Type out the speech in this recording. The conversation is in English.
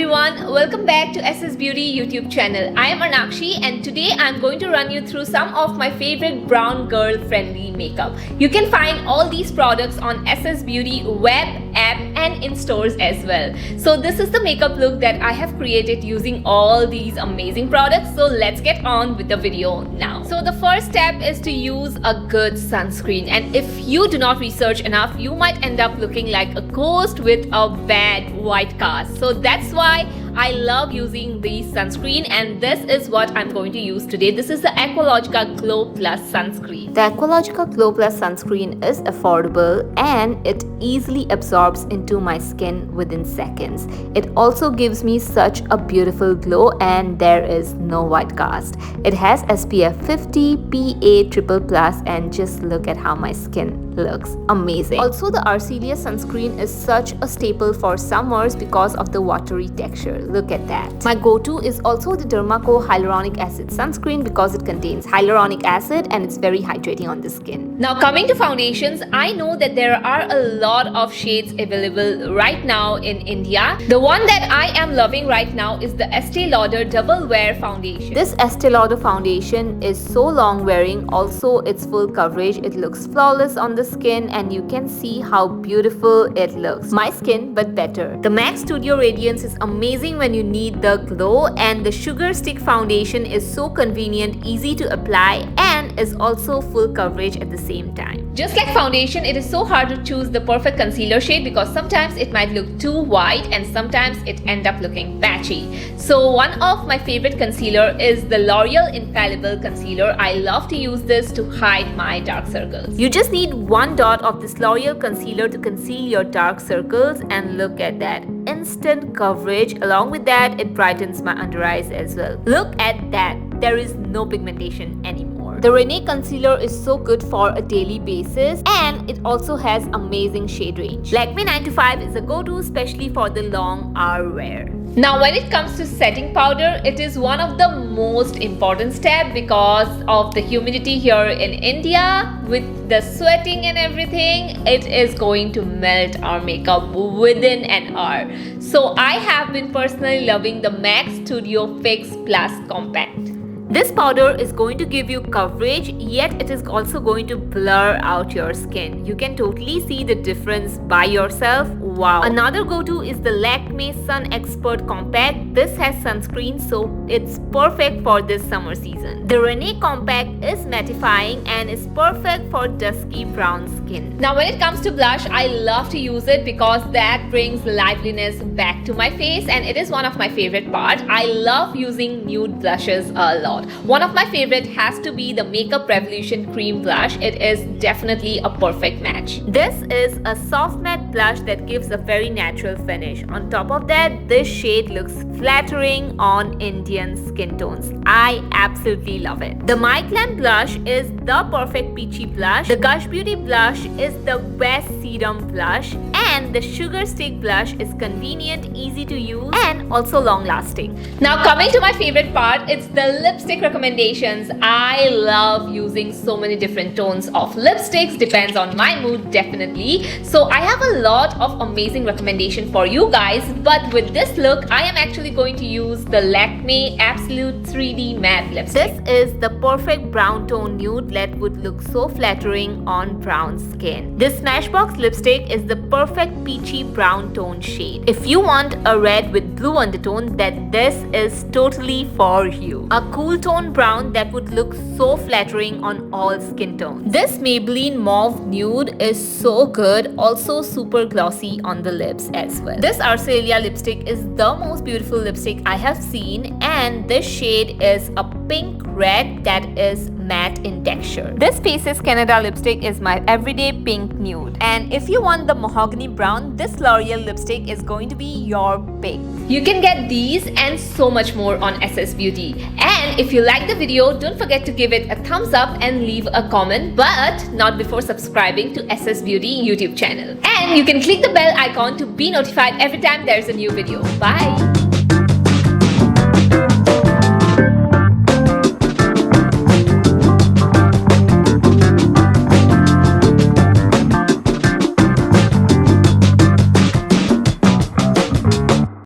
everyone, welcome back to SS Beauty YouTube channel. I am Arnakshi and today I am going to run you through some of my favorite brown girl friendly makeup. You can find all these products on SS Beauty web, app and in stores as well. So this is the makeup look that I have created using all these amazing products. So let's get on with the video now. So the first step is to use a good sunscreen, and if you do not research enough, you might end up looking like a ghost with a bad white cast. So that's why I love using this sunscreen, and this is what I'm going to use today. This is the Aqualogica Glow Plus sunscreen. The Aqualogica Glow Plus sunscreen is affordable and it easily absorbs into my skin within seconds. It also gives me such a beautiful glow and there is no white cast. It has SPF 50, PA+++, and just look at how my skin looks amazing. Also, the Arcelia sunscreen is such a staple for summers because of the watery texture. Look at that. My go-to is also the Dermaco Hyaluronic Acid sunscreen because it contains hyaluronic acid and it's very hydrating on the skin. Now coming to foundations, I know that there are a lot of shades available right now in India. The one that I am loving right now is the Estee Lauder Double Wear Foundation. This Estee Lauder foundation is so long wearing, also it's full coverage. It looks flawless on the skin and you can see how beautiful it looks. My skin but better. The MAC Studio Radiance is amazing when you need the glow, and the Sugar Stick foundation is so convenient, easy to apply and is also full coverage at the same time. Just like foundation, it is so hard to choose the perfect concealer shade because sometimes it might look too white and sometimes it end up looking patchy. So one of my favorite concealer is the L'Oreal Infallible Concealer. I love to use this to hide my dark circles. You just need one dot of this L'Oreal concealer to conceal your dark circles, and look at that. Instant coverage. Along with that, it brightens my under eyes as well. Look at that. There is no pigmentation anymore. The Renee concealer is so good for a daily basis and it also has amazing shade range. Lakme 925 is a go-to especially for the long hour wear. Now when it comes to setting powder, it is one of the most important steps because of the humidity here in India. With the sweating and everything, it is going to melt our makeup within an hour. So I have been personally loving the MAC Studio Fix Plus Compact. This powder is going to give you coverage, yet it is also going to blur out your skin. You can totally see the difference by yourself. Wow. Another go-to is the Lakme Sun Expert Compact. This has sunscreen, so it's perfect for this summer season. The Renee Compact is mattifying and is perfect for dusky brown skin. Now when it comes to blush, I love to use it because that brings liveliness back to my face and it is one of my favorite parts. I love using nude blushes a lot. One of my favorite has to be the Makeup Revolution Cream Blush. It is definitely a perfect match. This is a soft matte blush that gives a very natural finish. On top of that, this shade looks flattering on Indian skin tones. I absolutely love it. The My Glam blush is the perfect peachy blush. The Gush Beauty blush is the best serum blush, and the Sugar Stick blush is convenient, easy to use and also long lasting. Now coming to my favorite part, it's the lipstick recommendations. I love using so many different tones of lipsticks, depends on my mood definitely. So I have a lot of amazing recommendation for you guys, but with this look I am actually going to use the Lakme Absolute 3D Matte Lipstick. This is the perfect brown tone nude that would look so flattering on brown skin. This Smashbox lipstick is the perfect peachy brown tone shade. If you want a red with blue undertone, then this is totally for you. A cool tone brown that would look so flattering on all skin tones. This Maybelline Mauve Nude is so good, also super glossy on the lips as well. This Arcelia lipstick is the most beautiful lipstick I have seen, and this shade is a pink red that is matte in texture. This Faces Canada lipstick is my everyday pink nude, and if you want the mahogany brown, this L'Oreal lipstick is going to be your pick. You can get these and so much more on SS Beauty. And if you like the video, don't forget to give it a thumbs up and leave a comment, but not before subscribing to SS Beauty YouTube channel. And you can click the bell icon to be notified every time there's a new video. Bye!